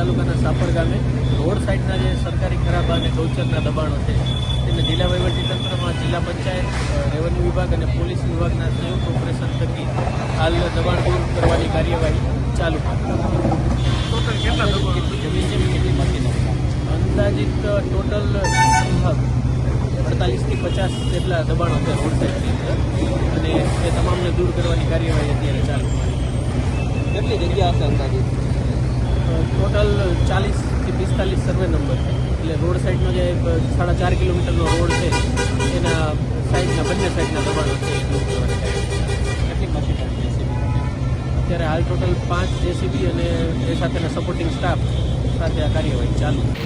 તાલુકાના સાપર ગામે રોડ સાઇડના જે સરકારી ખરાબા અને ગૌચરના દબાણો છે તેને જિલ્લા વહીવટીતંત્રમાં જિલ્લા પંચાયત, રેવન્યુ વિભાગ અને પોલીસ વિભાગના સંયુક્ત ઓપરેશન થકી હાલ દબાણ દૂર કરવાની કાર્યવાહી ચાલુ છે. અંદાજિત ટોટલ 48થી 50 જેટલા દબાણો છે રોડ સાઇડની અંદર, અને એ તમામને દૂર કરવાની કાર્યવાહી અત્યારે ચાલુ છે. કેટલી જગ્યા હશે અંદાજિત? ટોટલ 40થી 45 સર્વે નંબર છે. એટલે રોડ સાઇડનો જે 4.5 કિલોમીટરનો રોડ છે એના સાઇડના બંને સાઇડના દબાણો છે એ દૂર કરવાની કાર્યવાહી. કેટલી મશીન અત્યારે હાલ ટોટલ 5 જેસીબી અને એ સાથેના સપોર્ટિંગ સ્ટાફ સાથે આ કાર્યવાહી ચાલુ છે.